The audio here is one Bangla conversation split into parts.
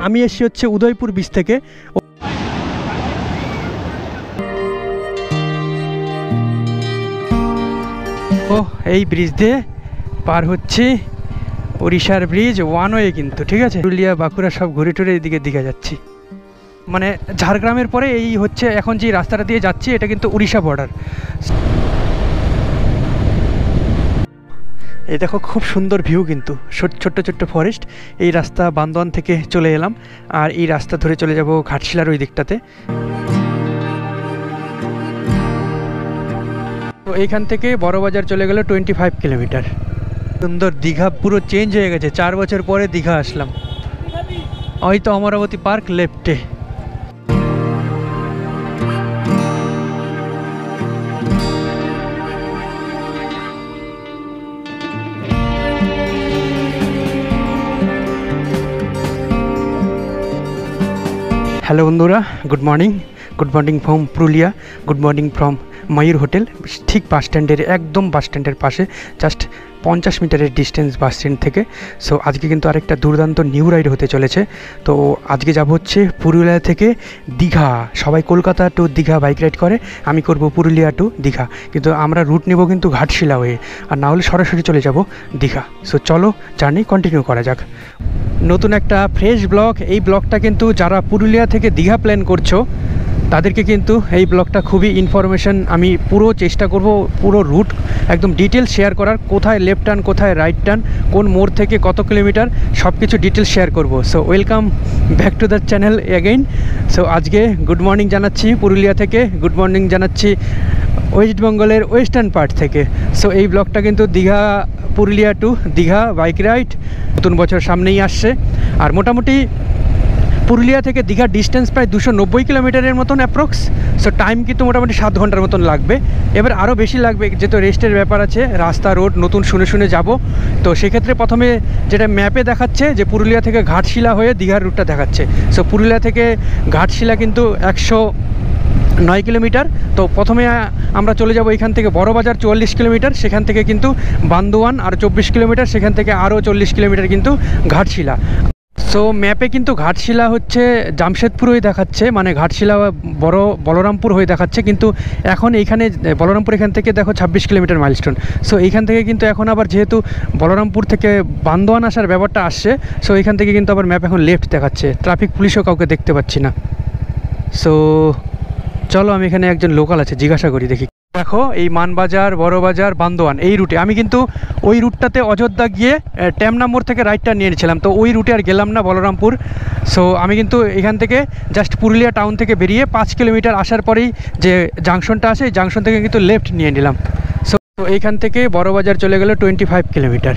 আমি এসেছি হচ্ছে উদয়পুর বিচ থেকে। ও এই ব্রিজ দিয়ে পার হচ্ছে, উড়িষ্যার ব্রিজ, ওয়ান ওয়ে কিন্তু, ঠিক আছে। পুরুলিয়া বাঁকুড়া সব ঘুরে টুরে এদিকে দীঘা যাচ্ছি, মানে ঝাড়গ্রামের পরে এই হচ্ছে এখন যে রাস্তাটা দিয়ে যাচ্ছি এটা কিন্তু উড়িষ্যা বর্ডার। এই দেখো খুব সুন্দর ভিউ কিন্তু, ছোট্ট ছোট্ট ফরেস্ট। এই রাস্তা বান্দোয়ান থেকে চলে এলাম, আর এই রাস্তা ধরে চলে যাব ঘাটশিলার ওই দিকটাতে। তো এইখান থেকে বড়বাজার চলে গেল 25 কিলোমিটার। সুন্দর দীঘা পুরো চেঞ্জ হয়ে গেছে, 4 বছর পরে দীঘা আসলাম। ওই তো অমরাবতী পার্ক লেফটে। হ্যালো বন্ধুরা, good morning from Purulia, good morning from Mayur hotel. ঠিক বাস স্ট্যান্ডের একদম বাস স্ট্যান্ডের পাশে, জাস্ট 50 মিটারের ডিস্টেন্স বাস স্ট্যান্ড থেকে। সো আজকে কিন্তু আরেকটা দুর্দান্ত নিউ রাইড হতে চলেছে। তো আজকে যাব হচ্ছে পুরুলিয়া থেকে দীঘা। সবাই Kolkata to Digha bike ride করে, আমি করব পুরুলিয়া টু দীঘা, কিন্তু আমরা রুট নেব কিন্তু ঘাটশিলা হয়ে, আর না হলে সরাসরি চলে যাব দীঘা। সো চলো জার্নি কন্টিনিউ করা যাক। নতুন একটা ফ্রেশ ব্লগ। এই ব্লগটা কিন্তু যারা পুরুলিয়া থেকে দীঘা প্ল্যান করছো তাদেরকে কিন্তু এই ব্লগটা খুবই ইনফরমেশন, আমি পুরো চেষ্টা করব পুরো রুট একদম ডিটেলস শেয়ার করার, কোথায় লেফট টার্ন, কোথায় রাইট টার্ন, কোন মোড় থেকে কত কিলোমিটার, সব কিছু ডিটেলস শেয়ার করব। So welcome back to the channel again. So আজকে গুড মর্নিং জানাচ্ছি পুরুলিয়া থেকে, গুড মর্নিং জানাচ্ছি ওয়েস্ট বেঙ্গলের ওয়েস্টার্ন পার্ট থেকে। সো এই ব্লগটা কিন্তু Digha, Purulia to Digha bike ride, নতুন বছর সামনেই আসছে। আর মোটামুটি পুরুলিয়া থেকে দীঘার ডিস্টেন্স প্রায় 290 কিলোমিটারের মতন অ্যাপ্রক্স। সো টাইম কিন্তু মোটামুটি 7 ঘন্টার মতন লাগবে। এবার আরও বেশি লাগবে, যেহেতু রেস্টের ব্যাপার আছে, রাস্তা রোড নতুন শুনে যাব। তো সেক্ষেত্রে প্রথমে যেটা ম্যাপে দেখাচ্ছে যে পুরুলিয়া থেকে ঘাটশিলা হয়ে দীঘার রুটটা দেখাচ্ছে। সো পুরুলিয়া থেকে ঘাটশিলা কিন্তু 109 কিলোমিটার। তো প্রথমে আমরা চলে যাব এখান থেকে বড়বাজার 44 কিলোমিটার, সেখান থেকে কিন্তু বান্দোয়ান আর 24 কিলোমিটার, সেখান থেকে আরও 40 কিলোমিটার কিন্তু ঘাটশিলা। সো ম্যাপে কিন্তু ঘাটশিলা হচ্ছে জামশেদপুর হয়ে দেখাচ্ছে, মানে ঘাটশিলা বলরামপুর হয়ে দেখাচ্ছে, কিন্তু এখন এইখানে বলরামপুর এখান থেকে দেখো 26 কিলোমিটার মাইলস্টোন। সো এইখান থেকে কিন্তু এখন আবার যেহেতু বলরামপুর থেকে বান্দোয়ান আসার ব্যাপারটা আসছে, সো এইখান থেকে কিন্তু আবার ম্যাপ এখন লেফট দেখাচ্ছে, ট্রাফিক পুলিশও কাউকে দেখতে পাচ্ছি না। সো চলো আমি এখানে একজন লোকাল আছে, জিজ্ঞাসা করি দেখি। দেখো এই মানবাজার, বড়বাজার, বান্দোয়ান এই রুটে, আমি কিন্তু ওই রুটটাতে অযোধ্যা গিয়ে ট্যামনা মোড় থেকে রাইটটা নিয়ে নিয়েছিলাম, তো ওই রুটে আর গেলাম না বলরামপুর। সো আমি কিন্তু এখান থেকে জাস্ট পুরুলিয়া টাউন থেকে বেরিয়ে 5 কিলোমিটার আসার পরেই যে জাংশনটা আছে, এই জাংশন থেকে কিন্তু লেফট নিয়ে নিলাম। সো এইখান থেকে বড়বাজার চলে গেল 25 কিলোমিটার।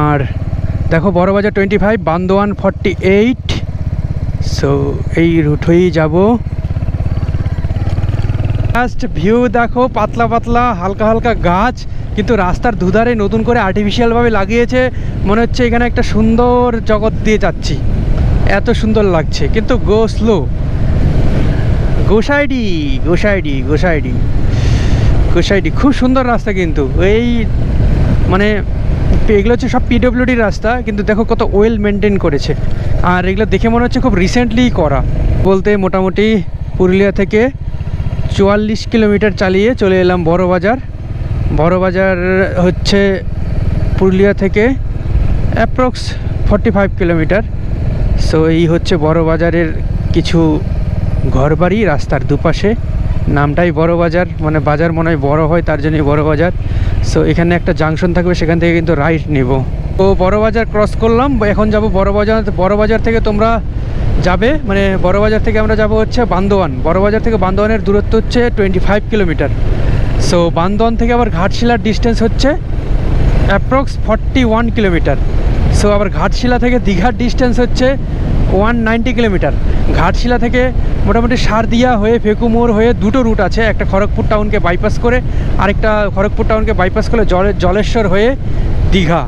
আর দেখো বড়বাজার 25, বান্দোয়ান 48। সো এই রুট হয়েই যাব। জাস্ট ভিউ দেখো, পাতলা পাতলা হালকা হালকা গাছ, কিন্তু রাস্তার দুধারে নতুন করে আর্টিফিশিয়ালভাবে লাগিয়েছে, মনে হচ্ছে এখানে একটা সুন্দর জগৎ দিয়ে যাচ্ছি, এত সুন্দর লাগছে। কিন্তু গো স্লো। গোসাইডি খুব সুন্দর রাস্তা কিন্তু, এই মানে এগুলো হচ্ছে সব পিডব্লিউডির রাস্তা, কিন্তু দেখো কত ওয়েল মেনটেন করেছে। আর এগুলো দেখে মনে হচ্ছে খুব রিসেন্টলি করা। বলতে মোটামুটি পুরুলিয়া থেকে 44 কিলোমিটার চালিয়ে চলে এলাম বড়বাজার হচ্ছে পুরুলিয়া থেকে অ্যাপ্রক্স 45 কিলোমিটার। সো এই হচ্ছে বড়বাজারের কিছু ঘরবাড়ি রাস্তার দুপাশে, নামটাই বড়বাজার, মানে বাজার মনে হয় বড় হয় তার জন্যই বড়বাজার। সো এখানে একটা জাংশন থাকবে, সেখান থেকে কিন্তু রাইট নেব। তো বড়বাজার ক্রস করলাম, এখন যাব বড়বাজার থেকে তোমরা যাবে, মানে বড়বাজার থেকে আমরা যাব হচ্ছে বান্দোয়ান। বড়বাজার থেকে বান্দোয়ানের দূরত্ব হচ্ছে 25 কিলোমিটার। সো বান্দোয়ান থেকে আবার ঘাটশিলার ডিস্টেন্স হচ্ছে অ্যাপ্রক্স 41 কিলোমিটার। সো আবার ঘাটশিলা থেকে দীঘার ডিস্টেন্স হচ্ছে 190 কিলোমিটার। ঘাটশিলা থেকে মোটামুটি সারদিয়া হয়ে ফেকুমোড় হয়ে দুটো রুট আছে, একটা খড়গপুর টাউনকে বাইপাস করে, আরেকটা খড়গপুর টাউনকে বাইপাস করে জলেশ্বর হয়ে দীঘা।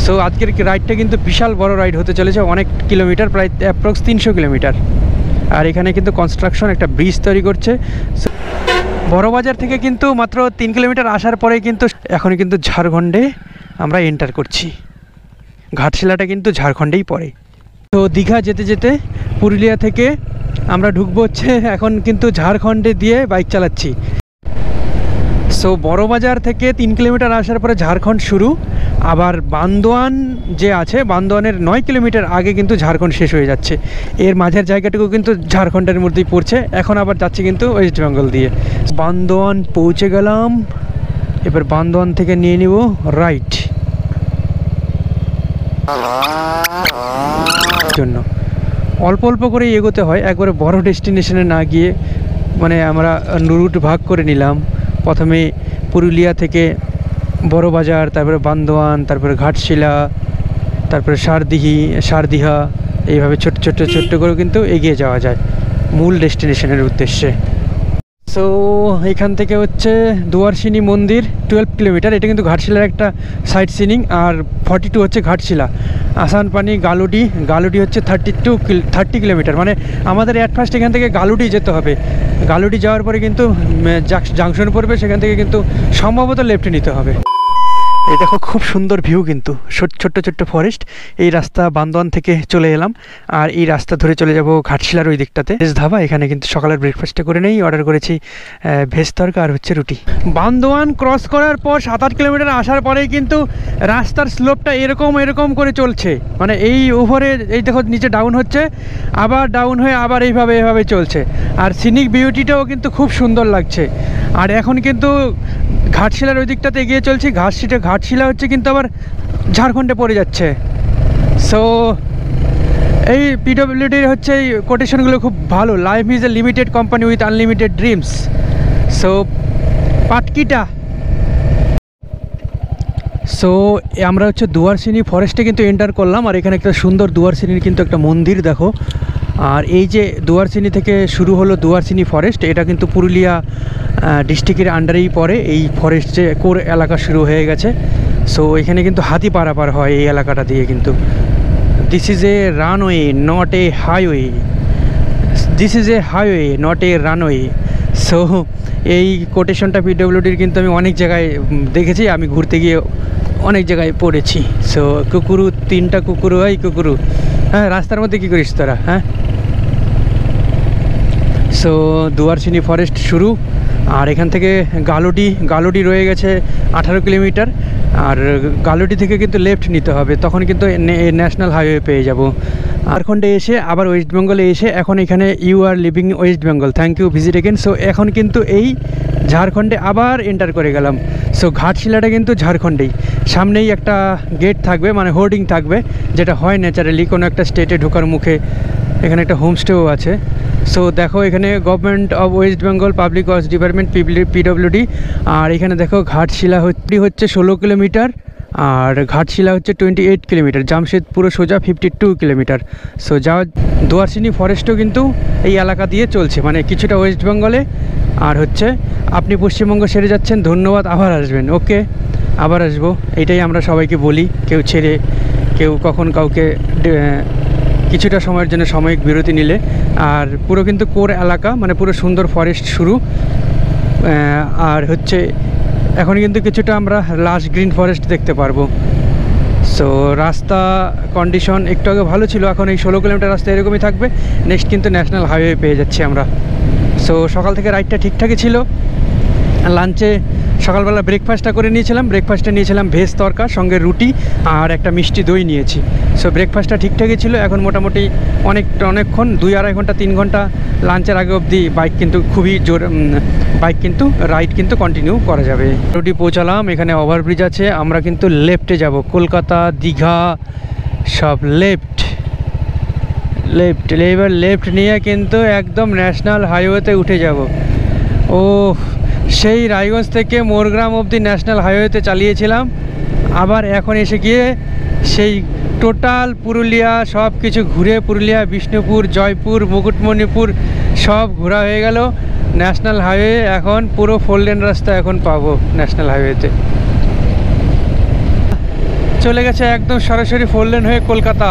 সো আজকের রাইডটা কিন্তু বিশাল বড় রাইড হতে চলেছে, অনেক কিলোমিটার, প্রায় অ্যাপ্রক্স 300 কিলোমিটার। আর এখানে কিন্তু কনস্ট্রাকশন একটা ব্রিজ তৈরি করছে। বড়বাজার থেকে কিন্তু মাত্র 3 কিলোমিটার আসার পরে কিন্তু এখনই কিন্তু ঝাড়খণ্ডে আমরা এন্টার করছি। ঘাটশিলাটা কিন্তু ঝাড়খণ্ডেই পড়ে। তো দীঘা যেতে যেতে পুরুলিয়া থেকে আমরা ঢুকবো হচ্ছে এখন কিন্তু ঝাড়খণ্ডে দিয়ে বাইক চালাচ্ছি। সো বড়বাজার থেকে 3 কিলোমিটার আসার পরে ঝাড়খণ্ড শুরু, আবার বান্দোয়ান যে আছে বান্দোয়ানের 9 কিলোমিটার আগে কিন্তু ঝাড়খণ্ড শেষ হয়ে যাচ্ছে। এর মাঝের জায়গাটুকু কিন্তু ঝাড়খণ্ডের মধ্যেই পড়ছে। এখন আবার যাচ্ছে কিন্তু ওয়েস্ট বেঙ্গল দিয়ে। বান্দোয়ান পৌঁছে গেলাম, এবার বান্দোয়ান থেকে নিয়ে নিব রাইট জন্য। অল্প অল্প করে এগোতে হয়, একবারে বড় ডেস্টিনেশনে না গিয়ে। মানে আমরা রুট ভাগ করে নিলাম, প্রথমে পুরুলিয়া থেকে বড়বাজার, তারপরে বান্দোয়ান, তারপরে ঘাটশিলা, তারপরে সারদিঘা, এইভাবে ছোট্ট ছোট্ট ছোট্ট করে কিন্তু এগিয়ে যাওয়া যায় মূল ডেস্টিনেশনের উদ্দেশ্যে। সো এখান থেকে হচ্ছে দুয়ারসিনী মন্দির 12 কিলোমিটার, এটা কিন্তু ঘাটশিলার একটা সাইট সিনিং। আর 42 হচ্ছে ঘাটশিলা। আসানপানি গালুডি হচ্ছে 30 কিলোমিটার। মানে আমাদের অ্যাট ফার্স্ট এখান থেকে গালুডি যেতে হবে। গালুডি যাওয়ার পরে কিন্তু জাংশন পড়বে, সেখান থেকে কিন্তু সম্ভবত লেফটে নিতে হবে। এই দেখো খুব সুন্দর ভিউ, কিন্তু ছোট্ট ছোট্ট ফরেস্ট। এই রাস্তা বান্দোয়ান থেকে চলে এলাম, আর এই রাস্তা ধরে চলে যাব ঘাটশিলার ওই দিকটাতে। ভেজ ধাবা, এখানে কিন্তু সকালের ব্রেকফাস্টটা করে নেই। অর্ডার করেছি ভেজ তরকা আর হচ্ছে রুটি। বান্দোয়ান ক্রস করার পর 7-8 কিলোমিটার আসার পরেই কিন্তু রাস্তার স্লোপটা এরকম করে চলছে। মানে এই উপরে এই দেখো নিচে ডাউন হচ্ছে, আবার ডাউন হয়ে আবার এইভাবে চলছে। আর সিনিক বিউটিটাও কিন্তু খুব সুন্দর লাগছে। আর এখন কিন্তু ঘাটশিলার ওই দিকটাতে এগিয়ে চলছি। ঘাটশিলা হচ্ছে কিন্তু আবার ঝাড়খণ্ডে পড়ে যাচ্ছে। সো এই পিডব্লিউডির হচ্ছে এই কোটেশনগুলো খুব ভালো। Life is a limited company with unlimited dreams. So পাটকিটা। সো আমরা হচ্ছে দুয়ারসিনী ফরেস্টে কিন্তু এন্টার করলাম। আর এখানে একটা সুন্দর দুয়ারসিনীর কিন্তু একটা মন্দির দেখো। আর এই যে দুয়ারসিনী থেকে শুরু হলো দুয়ারসিনী ফরেস্ট, এটা কিন্তু পুরুলিয়া ডিস্ট্রিক্টের আন্ডারেই পড়ে। এই ফরেস্ট যে কোর এলাকা শুরু হয়ে গেছে। সো এখানে কিন্তু হাতি পারাপার হয় এই এলাকাটা দিয়ে কিন্তু। This is a runway not a highway, this is a highway not a runway. So এই কোটেশনটা পিডব্লিউডির কিন্তু আমি অনেক জায়গায় দেখেছি, আমি ঘুরতে গিয়ে অনেক জায়গায় পড়েছি। সো কুকুরু 3টা কুকুরু, এই কুকুরু, হ্যাঁ রাস্তার মধ্যে কী করিস তোরা, হ্যাঁ। সো দুয়ারসিনী ফরেস্ট শুরু। আর এখান থেকে গালুডি রয়ে গেছে 18 কিলোমিটার। আর গালুডি থেকে কিন্তু লেফট নিতে হবে, তখন কিন্তু ন্যাশনাল হাইওয়ে পেয়ে যাব। ঝাড়খণ্ডে এসে আবার ওয়েস্ট বেঙ্গলে এসে এখন এখানে you are living West Bengal, thank you visit again. So এখন কিন্তু এই ঝাড়খণ্ডে আবার এন্টার করে গেলাম। সো ঘাটশিলাটা কিন্তু ঝাড়খণ্ডেই। সামনেই একটা গেট থাকবে, মানে হোর্ডিং থাকবে, যেটা হয় ন্যাচারালি কোনো একটা স্টেটে ঢোকার মুখে। এখানে একটা হোমস্টেও আছে। সো দেখো এখানে government of West Bengal public works department PWD. আর এখানে দেখো ঘাটশিলা হচ্ছে 16 কিলোমিটার, আর ঘাটশিলা হচ্ছে 28 কিলোমিটার। জামশেদপুর সোজা 52 কিলোমিটার। সো দুয়ারসিনী ফরেস্টও কিন্তু এই এলাকা দিয়ে চলছে, মানে কিছুটা ওয়েস্ট বেঙ্গলে। আর হচ্ছে আপনি পশ্চিমবঙ্গ সেরে যাচ্ছেন, ধন্যবাদ, আবার আসবেন। ওকে, আবার আসবো, এটাই আমরা সবাইকে বলি। কেউ কখন কাউকে কিছুটা সময়ের জন্য সাময়িক বিরতি নিলে। আর পুরো কিন্তু কোর এলাকা, মানে পুরো সুন্দর ফরেস্ট শুরু। আর হচ্ছে এখন কিন্তু কিছুটা আমরা লাশ গ্রিন ফরেস্ট দেখতে পারবো। সো রাস্তা কন্ডিশন একটু আগে ভালো ছিল, এখন এই 16 কিলোমিটার রাস্তা এরকমই থাকবে। নেক্সট কিন্তু ন্যাশনাল হাইওয়ে পেয়ে যাচ্ছি আমরা। সো সকাল থেকে রাইডটা ঠিকঠাকই ছিল। লাঞ্চে সকালবেলা ব্রেকফাস্টটা করে নিয়েছিলাম। ব্রেকফাস্টে নিয়েছিলাম ভেজ তরকা, সঙ্গে রুটি আর একটা মিষ্টি দই নিয়েছি। সো ব্রেকফাস্টটা ঠিকঠাকই ছিল। এখন মোটামুটি অনেকক্ষণ 2-2.5 ঘন্টা 3 ঘন্টা লাঞ্চের আগে অবধি বাইক কিন্তু রাইড কিন্তু কন্টিনিউ করা যাবে। রুটি পৌঁছালাম, এখানে ওভারব্রিজ আছে। আমরা কিন্তু লেফটে যাব, কলকাতা দীঘা সব লেফট। এবার লেফট নিয়ে কিন্তু একদম ন্যাশনাল হাইওয়েতে উঠে যাব। ও সেই রায়গঞ্জ থেকে মোরগ্রাম অবধি ন্যাশনাল হাইওয়েতে চালিয়েছিলাম, আবার এখন এসে গিয়ে সেই টোটাল পুরুলিয়া সব কিছু ঘুরে, পুরুলিয়া, বিষ্ণুপুর, জয়পুর, মুকুটমণিপুর সব ঘোরা হয়ে গেল। ন্যাশনাল হাইওয়ে এখন পুরো 4 লেন রাস্তা এখন পাবো ন্যাশনাল হাইওয়েতে। চলে গেছে একদম সরাসরি 4 লেন হয়ে কলকাতা।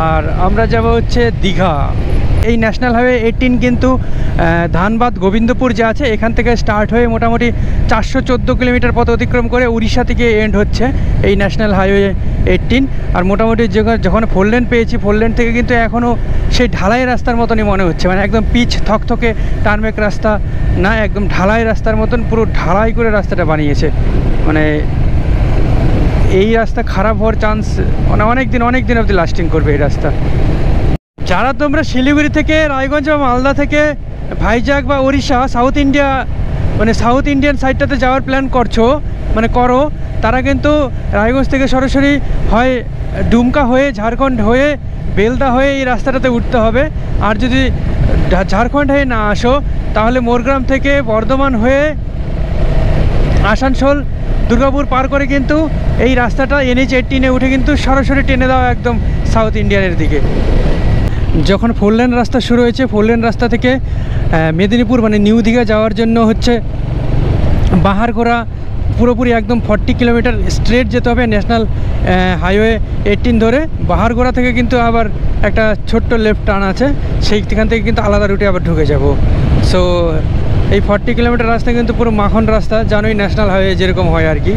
আর আমরা যাব হচ্ছে দীঘা। এই ন্যাশনাল হাইওয়ে 18 কিন্তু ধানবাদ গোবিন্দপুর যে আছে এখান থেকে স্টার্ট হয়ে মোটামুটি 414 কিলোমিটার পথ অতিক্রম করে উড়িষ্যা থেকে এন্ড হচ্ছে এই ন্যাশনাল হাইওয়ে 18। আর মোটামুটি যখন 4 লেন পেয়েছি 4 লেন থেকে কিন্তু এখনও সেই ঢালাই রাস্তার মতনই মনে হচ্ছে, মানে একদম পিচ থকথকে টার্মেক রাস্তা না, একদম ঢালাই রাস্তার মতন পুরো ঢালাই করে রাস্তাটা বানিয়েছে। মানে এই রাস্তা খারাপ হওয়ার চান্স মানে অনেক দিন অবধি লাস্টিং করবে এই রাস্তা। যারা তোমরা শিলিগুড়ি থেকে, রায়গঞ্জ বা মালদা থেকে ভাইজাগ বা ওড়িশা সাউথ ইন্ডিয়া মানে সাউথ ইন্ডিয়ান সাইডটাতে যাওয়ার প্ল্যান করো, তারা কিন্তু রায়গঞ্জ থেকে সরাসরি হয় ডুমকা হয়ে ঝাড়খণ্ড হয়ে বেলদা হয়ে এই রাস্তাটাতে উঠতে হবে। আর যদি ঝাড়খণ্ড হয়ে না আসো তাহলে মোরগ্রাম থেকে বর্ধমান হয়ে আসানসোল দুর্গাপুর পার করে কিন্তু এই রাস্তাটা NH 18-এ উঠে কিন্তু সরাসরি টেনে দেওয়া একদম সাউথ ইন্ডিয়ানের দিকে। যখন 4 লেন রাস্তা শুরু হয়েছে 4 লেন রাস্তা থেকে মেদিনীপুর মানে নিউ দীঘা যাওয়ার জন্য হচ্ছে বাহারগোড়া পুরোপুরি একদম 40 কিলোমিটার স্ট্রেট যেতে হবে ন্যাশনাল হাইওয়ে 18 ধরে। বাহারগোড়া থেকে কিন্তু আবার একটা ছোট্ট লেফট টার্ন আছে, সেইখান থেকে কিন্তু আলাদা রুটে আবার ঢুকে যাব। সো এই 40 কিলোমিটার রাস্তা কিন্তু পুরো মাখন রাস্তা, জানোই ন্যাশনাল হাইওয়ে যেরকম হয় আর কি।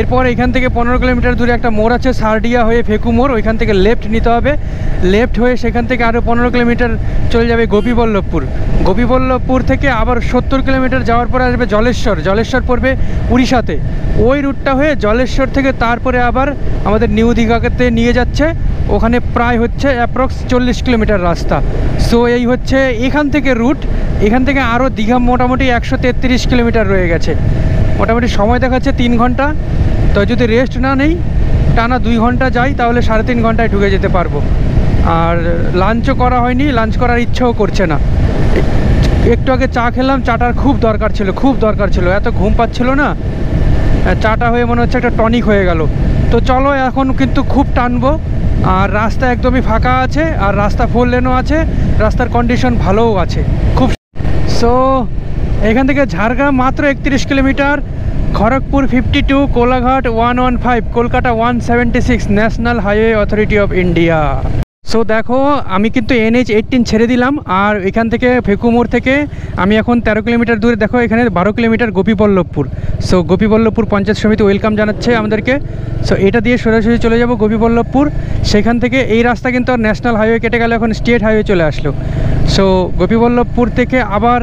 এরপর এখান থেকে 15 কিলোমিটার দূরে একটা মোড় আছে সারডিয়া হয়ে ফেকু মোড়, ওইখান থেকে লেফট নিতে হবে। লেফট হয়ে সেখান থেকে আরও 15 কিলোমিটার চলে যাবে গোপীবল্লভপুর। গোপীবল্লভপুর থেকে আবার 70 কিলোমিটার যাওয়ার পরে আসবে জলেশ্বর পড়বে উড়িষ্যাতে। ওই রুটটা হয়ে জলেশ্বর থেকে তারপরে আবার আমাদের নিউ দীঘাতে নিয়ে যাচ্ছে, ওখানে প্রায় হচ্ছে অ্যাপ্রক্স 40 কিলোমিটার রাস্তা। সো এই হচ্ছে এখান থেকে রুট। এখান থেকে আরও দীঘা মোটামুটি 133 কিলোমিটার রয়ে গেছে। মোটামুটি সময় দেখাচ্ছে 3 ঘন্টা। তো যদি রেস্ট না নেই টানা 2 ঘন্টা যাই তাহলে 3.5 ঘন্টায় ঢুকে যেতে পারবো। আর লাঞ্চও করা হয়নি, লাঞ্চ করার ইচ্ছেও করছে না। একটু আগে চা খেলাম, চাটার খুব দরকার ছিল, এত ঘুম পাচ্ছিল না, চাটা হয়ে মনে হচ্ছে একটা টনিক হয়ে গেল। তো চলো এখন কিন্তু খুব টানবো। আর রাস্তা একদমই ফাঁকা আছে, আর রাস্তা 4 লেনও আছে, রাস্তার কন্ডিশন ভালোও আছে খুব। সো এখান থেকে ঝাড়গ্রাম মাত্র 31 kilometre, Kharagpur 52, Kolaghat 115, Kolkata 176, national highway authority of India. So দেখো আমি কিন্তু NH 18 ছেড়ে দিলাম, আর এখান থেকে ফেকুমোড় থেকে আমি এখন 13 কিলোমিটার দূরে, দেখো এখানে 12 কিলোমিটার গোপীবল্লভপুর। সো গোপীবল্লভপুর পঞ্চায়েত সমিতি ওয়েলকাম জানাচ্ছে আমাদেরকে। সো এটা দিয়ে সরাসরি চলে যাব গোপীবল্লভপুর। সেখান থেকে এই রাস্তা কিন্তু আর ন্যাশনাল হাইওয়ে কেটে গেল, এখন স্টেট হাইওয়ে চলে আসলো। সো গোপীবল্লভপুর থেকে আবার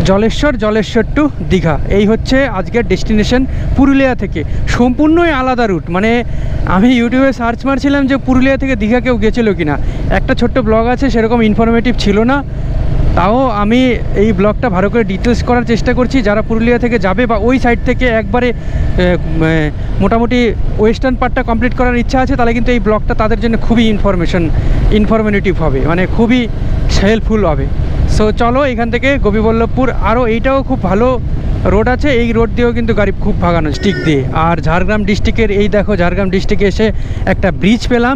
জলেশ্বর টু দীঘা, এই হচ্ছে আজকের ডেস্টিনেশন। পুরুলিয়া থেকে সম্পূর্ণই আলাদা রুট। মানে আমি ইউটিউবে সার্চ মারছিলাম যে পুরুলিয়া থেকে দীঘা কেউ গেছিলো কি না, একটা ছোট্ট ব্লগ আছে, সেরকম ইনফরমেটিভ ছিল না। তাও আমি এই ব্লগটা ভালো করে ডিটেলস করার চেষ্টা করছি। যারা পুরুলিয়া থেকে যাবে বা ওই সাইড থেকে একবারে মোটামুটি ওয়েস্টার্ন পার্টটা কমপ্লিট করার ইচ্ছা আছে, তাহলে কিন্তু এই ব্লগটা তাদের জন্য খুবই ইনফরমেটিভ হবে, মানে খুবই হেল্পফুল হবে। সো চলো এখান থেকে গোপীবল্লভপুর, আরও এইটাও খুব ভালো রোড আছে, এই রোড দিয়েও কিন্তু গাড়ি খুব ভাগানো স্টিক দিয়ে। আর ঝাড়গ্রাম ডিস্ট্রিক্টের এই দেখো, ঝাড়গ্রাম ডিস্ট্রিক্টে এসে একটা ব্রিজ পেলাম।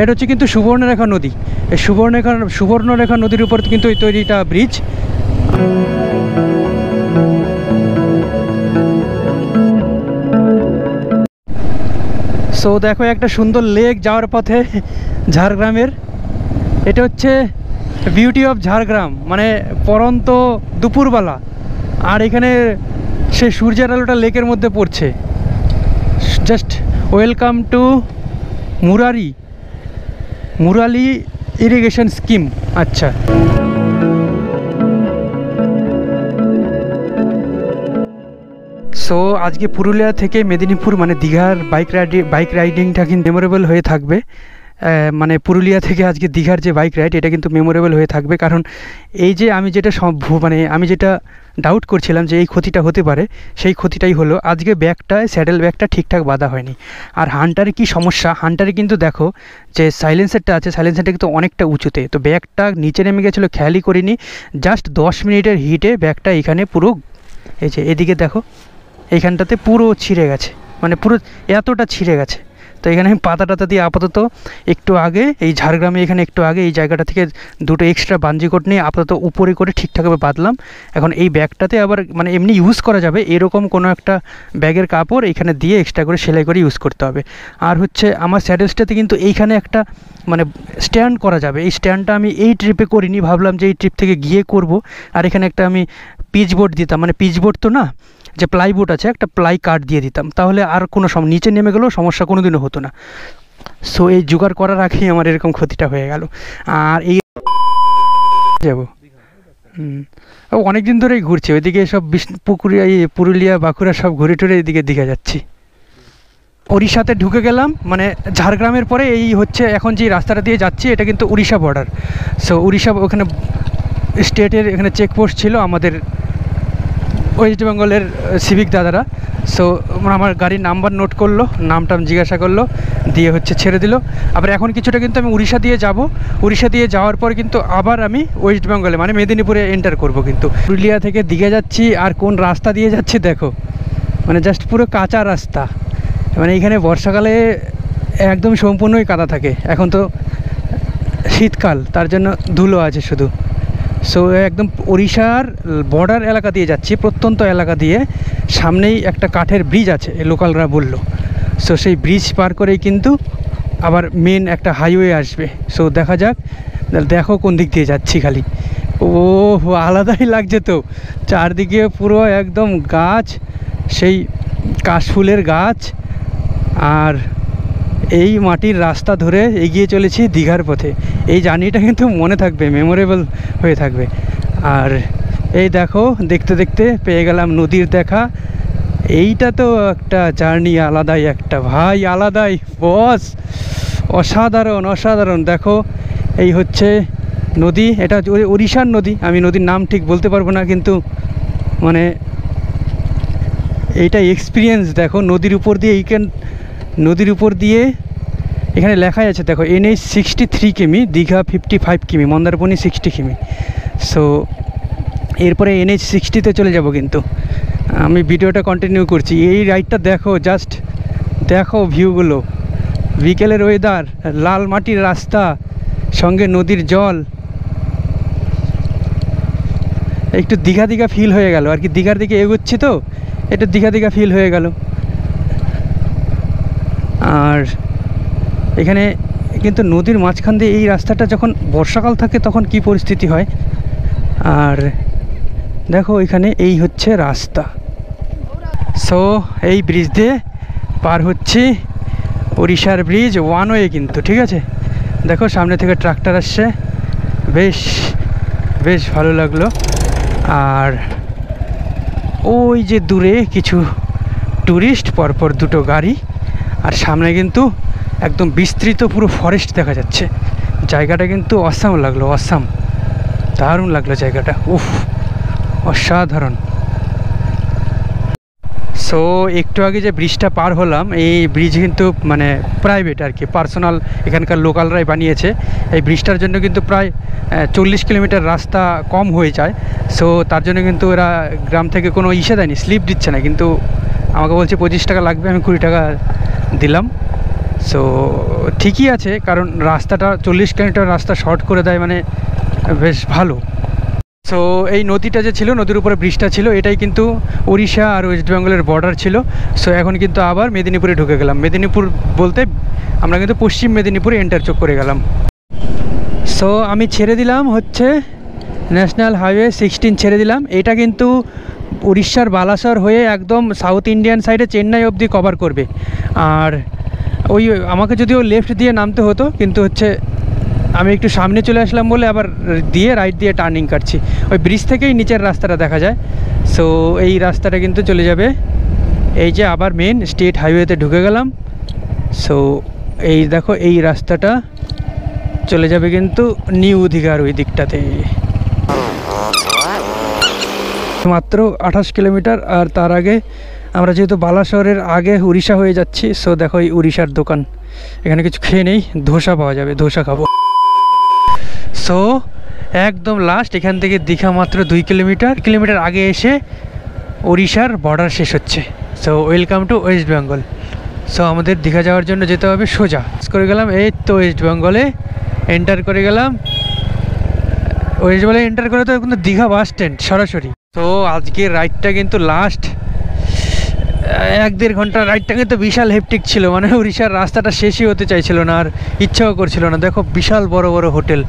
এটা হচ্ছে কিন্তু সুবর্ণরেখা নদী। এই সুবর্ণরেখা নদীর উপর কিন্তু এই তৈরিটা ব্রিজ। সো দেখো একটা সুন্দর লেক যাওয়ার পথে ঝাড়গ্রামের, এটা হচ্ছে বিউটি অফ ঝাড়গ্রাম, মানে পরন্ত দুপুরবেলা, আর এখানে সে সূর্যের আলোটা লেকের মধ্যে পড়ছে। Just welcome to Murali irrigation scheme. আচ্ছা, সো আজকে পুরুলিয়া থেকে মেদিনীপুর মানে দীঘার বাইক রাইডিংটা কিন্তু মেমোরেবল হয়ে থাকবে। মানে পুরুলিয়া থেকে আজকে দীঘার যে বাইক রাইড, এটা কিন্তু মেমোরেবল হয়ে থাকবে। কারণ এই যে আমি যেটা ডাউট করছিলাম যে এই ক্ষতিটা হতে পারে, সেই ক্ষতিটাই হলো। আজকে স্যাডেল ব্যাগটা ঠিকঠাক বাঁধা হয়নি। আর হান্টারে কি সমস্যা, হান্টারে কিন্তু দেখো যে সাইলেন্সারটা আছে, সাইলেন্সারটা কিন্তু অনেকটা উঁচুতে, তো ব্যাগটা নিচে নেমে গেছিলো, খেয়ালই করিনি। জাস্ট 10 মিনিটের হিটে ব্যাগটা এখানে পুরো, এই যে এদিকে দেখো এইখানটাতে পুরো ছিঁড়ে গেছে, মানে পুরো এতটা ছিঁড়ে গেছে। তো এখানে আমি পাতা টাতা দিয়ে আপাতত একটু আগে এই ঝাড়গ্রামে এখানে একটু আগে এই জায়গাটা থেকে দুটো এক্সট্রা বাঞ্জি কোট নিয়ে আপাতত উপরে করে ঠিকঠাকভাবে বাঁধলাম। এখন এই ব্যাগটাতে আবার মানে এমনি ইউজ করা যাবে এরকম কোনো একটা ব্যাগের কাপড় এখানে দিয়ে এক্সট্রা করে সেলাই করে ইউজ করতে হবে। আর হচ্ছে আমার স্যাডেলসটাতে কিন্তু এইখানে একটা মানে স্ট্যান্ড করা যাবে। এই স্ট্যান্ডটা আমি এই ট্রিপে করিনি, ভাবলাম যে এই ট্রিপ থেকে গিয়ে করব। আর এখানে একটা আমি পিচবোর্ড দিতাম, মানে পিচবোর্ড তো না, যে প্লাইবোর্ড আছে একটা প্লাই কাট দিয়ে দিতাম, তাহলে আর কোনো নিচে নেমে গেলেও সমস্যা কোনো দিনও হতো না। সো এই জোগাড় করার আগেই আমার এরকম ক্ষতিটা হয়ে গেল। আর এই যাব অনেক দিন ধরেই ঘুরছি ওইদিকে, সব পুরুলিয়া বাঁকুড়া সব ঘুরে টুরে এদিকে দীঘা যাচ্ছি। উড়িষ্যাতে ঢুকে গেলাম, মানে ঝাড়গ্রামের পরে এই হচ্ছে এখন যে রাস্তাটা দিয়ে যাচ্ছি এটা কিন্তু উড়িষ্যা বর্ডার। সো উড়িষ্যা ওখানে স্টেটের এখানে চেকপোস্ট ছিল আমাদের ওয়েস্ট বেঙ্গলের সিভিক দাদারা। সো আমার গাড়ির নাম্বার নোট করলো, নামটা জিজ্ঞাসা করলো, দিয়ে হচ্ছে ছেড়ে দিল। আবার এখন কিছুটা কিন্তু আমি উড়িষ্যা দিয়ে যাব, উড়িষ্যা দিয়ে যাওয়ার পর কিন্তু আবার আমি ওয়েস্ট বেঙ্গলে মানে মেদিনীপুরে এন্টার করব। কিন্তু পুরুলিয়া থেকে দীঘা যাচ্ছি, আর কোন রাস্তা দিয়ে যাচ্ছি দেখো, মানে জাস্ট পুরো কাঁচা রাস্তা। মানে এখানে বর্ষাকালে একদম সম্পূর্ণই কাদা থাকে, এখন তো শীতকাল তার জন্য ধুলো আছে শুধু। সো একদম উড়িষ্যার বর্ডার এলাকা দিয়ে যাচ্ছি, প্রত্যন্ত এলাকা দিয়ে। সামনেই একটা কাঠের ব্রিজ আছে লোকালরা বললো। সো সেই ব্রিজ পার করেই কিন্তু আবার মেন একটা হাইওয়ে আসবে। সো দেখা যাক, দেখো কোন দিক দিয়ে যাচ্ছি। খালি ও আলাদাই লাগছে তো, চারদিকে পুরো একদম গাছ, সেই কাশফুলের গাছ, আর এই মাটির রাস্তা ধরে এগিয়ে চলেছি দীঘার পথে। এই জার্নিটা কিন্তু মনে থাকবে, মেমোরেবল হয়ে থাকবে। আর এই দেখো দেখতে দেখতে পেয়ে গেলাম নদীর দেখা। এইটা তো একটা জার্নি আলাদাই একটা, ভাই আলাদাই বস, অসাধারণ অসাধারণ। দেখো এই হচ্ছে নদী, এটা উড়িষ্যার নদী, আমি নদীর নাম ঠিক বলতে পারবো না, কিন্তু মানে এইটা এক্সপিরিয়েন্স। দেখো নদীর উপর দিয়ে নদীর উপর দিয়ে এখানে লেখাই আছে দেখো, NH 63 কিমি, দীঘা 55 কিমি, মন্দারমণি 60 কিমি। সো এরপরে NH 60-তে চলে যাব। কিন্তু আমি ভিডিওটা কন্টিনিউ করছি। এই রাইডটা দেখো, জাস্ট দেখো ভিউগুলো, বিকেলের ওয়েদার, লাল মাটির রাস্তা, সঙ্গে নদীর জল, একটু দীঘা দীঘা ফিল হয়ে গেল আর কি। দীঘার দিকে এগোচ্ছি তো একটু দীঘা দীঘা ফিল হয়ে গেল। আর এখানে কিন্তু নদীর মাঝখান দিয়ে এই রাস্তাটা যখন বর্ষাকাল থাকে তখন কি পরিস্থিতি হয়। আর দেখো এখানে এই হচ্ছে রাস্তা। সো এই ব্রিজ দিয়ে পার হচ্ছি, উড়িষ্যার ব্রিজ, ওয়ান ওয়ে কিন্তু, ঠিক আছে। দেখো সামনে থেকে ট্রাক্টর আসছে, বেশ বেশ ভালো লাগলো। আর ওই যে দূরে কিছু ট্যুরিস্ট, পরপর দুটো গাড়ি, আর সামনে কিন্তু একদম বিস্তৃত পুরো ফরেস্ট দেখা যাচ্ছে। জায়গাটা কিন্তু অসাম লাগলো, অসাম, দারুণ লাগলো জায়গাটা, উফ অসাধারণ। সো একটু আগে যে ব্রিজটা পার হলাম, এই ব্রিজ কিন্তু মানে প্রাইভেট আর কি, পার্সোনাল, এখানকার লোকালরাই বানিয়েছে। এই ব্রিজটার জন্য কিন্তু প্রায় 40 কিলোমিটার রাস্তা কম হয়ে যায়। সো তার জন্য কিন্তু এরা গ্রাম থেকে কোনো ইসে দেয়নি, স্লিপ দিচ্ছে না, কিন্তু আমাকে বলছে 25 টাকা লাগবে, আমি 20 টাকা দিলাম। সো ঠিকই আছে, কারণ রাস্তাটা 40 কিলোমিটার রাস্তা শর্ট করে দেয়, মানে বেশ ভালো। সো এই নদীটা যে ছিল, নদীর উপরে ব্রিজটা ছিল, এটাই কিন্তু উড়িষ্যা আর ওয়েস্ট বেঙ্গলের বর্ডার ছিল। সো এখন কিন্তু আবার মেদিনীপুরে ঢুকে গেলাম। মেদিনীপুর বলতে আমরা কিন্তু পশ্চিম মেদিনীপুরে এন্টার করে গেলাম। সো আমি ছেড়ে দিলাম হচ্ছে ন্যাশনাল হাইওয়ে 16 ছেড়ে দিলাম। এটা কিন্তু উড়িষ্যার বালাসর হয়ে একদম সাউথ ইন্ডিয়ান সাইডে চেন্নাই অবধি কভার করবে। আর ওই আমাকে যদিও লেফট দিয়ে নামতে হতো, কিন্তু হচ্ছে আমি একটু সামনে চলে আসলাম বলে আবার রাইট দিয়ে টার্নিং কাটছি। ওই ব্রিজ থেকেই নিচের রাস্তাটা দেখা যায়। সো এই রাস্তাটা কিন্তু চলে যাবে, এই যে আবার মেন স্টেট হাইওয়েতে ঢুকে গেলাম। সো এই দেখো এই রাস্তাটা চলে যাবে কিন্তু নিউ দীঘার ওই দিকটাতে, মাত্র 28 কিলোমিটার। আর তার আগে আমরা যেহেতু বালাসরের আগে উড়িষ্যা হয়ে যাচ্ছি, সো দেখো এই উড়িষ্যার দোকান, এখানে কিছু খেয়ে নেই, ধোসা পাওয়া যাবে, ধোসা খাবো। সো একদম লাস্ট, এখান থেকে দীঘা মাত্র 2 কিলোমিটার আগে এসে উড়িষ্যার বর্ডার শেষ হচ্ছে। So welcome to West Bengal. So আমাদের দীঘা যাওয়ার জন্য যেতে হবে সোজা করে গেলাম, এই তো ওয়েস্ট বেঙ্গলে এন্টার করে গেলাম। ওয়েস্ট বেঙ্গলে এন্টার করে তো কিন্তু দীঘা বাস স্ট্যান্ড সরাসরি। তো আজকের রাইডটা কিন্তু লাস্ট 1-1.5 ঘন্টার রাইডটা কিন্তু বিশাল হেপটিক ছিল, মানে উড়িষ্যার রাস্তাটা শেষই হতে চাইছিল না, আর ইচ্ছাও করছিল না। দেখো বিশাল বড় বড় হোটেল,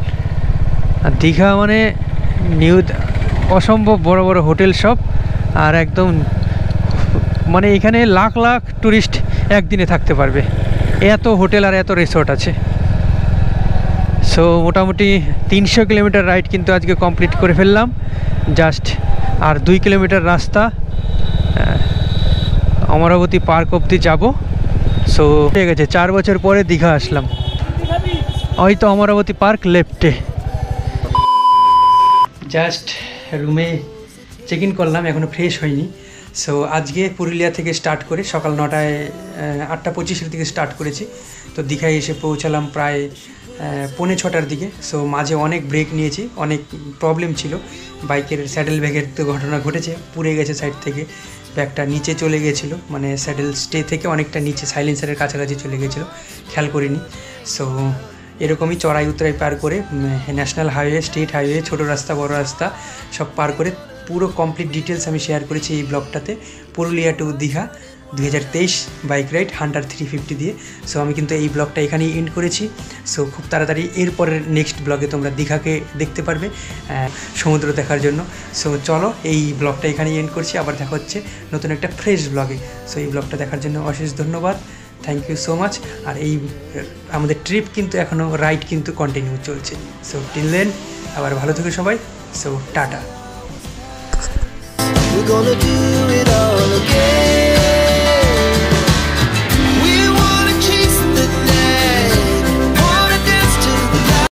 আর দীঘা মানে অসম্ভব বড় বড় হোটেল সব, আর একদম মানে এখানে লাখ লাখ টুরিস্ট একদিনে থাকতে পারবে, এত হোটেল আর এত রিসোর্ট আছে। সো মোটামুটি 300 কিলোমিটার রাইড কিন্তু আজকে কমপ্লিট করে ফেললাম জাস্ট, আর 2 কিলোমিটার রাস্তা অমরাবতী পার্ক অবধি যাব। সো ঠিক আছে, 4 বছর পরে দীঘা আসলাম। ওই তো অমরাবতী পার্ক লেফটে। জাস্ট রুমে চেক ইন করলাম, এখনও ফ্রেশ হয়নি। সো আজকে পুরুলিয়া থেকে স্টার্ট করে সকাল 9টায় 8:25 থেকে স্টার্ট করেছি। তো দীঘায় এসে পৌঁছালাম প্রায় 5:45টার দিকে। সো মাঝে অনেক ব্রেক নিয়েছি, অনেক প্রবলেম ছিল। বাইকের স্যাডেল ব্যাগের তো ঘটনা ঘটেছে, পুড়ে গেছে সাইড থেকে, ব্যাগটা নিচে চলে গেছিলো, মানে স্যাডেল স্টে থেকে অনেকটা নিচে সাইলেন্সারের কাছাকাছি চলে গেছিলো, খেয়াল করিনি। সো এরকমই চড়াই উতরাই পার করে ন্যাশনাল হাইওয়ে, স্টেট হাইওয়ে, ছোটো রাস্তা বড় রাস্তা সব পার করে পুরো কমপ্লিট ডিটেলস আমি শেয়ার করেছি এই ব্লগটাতে। Purulia to Digha 2023 bike ride Hunter 350 দিয়ে। সো আমি কিন্তু এই ব্লগটা এখানেই এন্ড করেছি। সো খুব তাড়াতাড়ি এরপরের নেক্সট ব্লগে তোমরা দীঘাকে দেখতে পারবে সমুদ্র দেখার জন্য। সো চলো এই ব্লগটা এখানেই এন্ড করছি, আবার দেখা হচ্ছে নতুন একটা ফ্রেশ ব্লগে। সো এই ব্লগটা দেখার জন্য অশেষ ধন্যবাদ, থ্যাংক ইউ সো মাচ। আর এই আমাদের ট্রিপ কিন্তু এখনও রাইড কিন্তু কন্টিনিউ চলছে। সো টিল দেন আবার ভালো থেকো সবাই। So tata. We're gonna do it all again.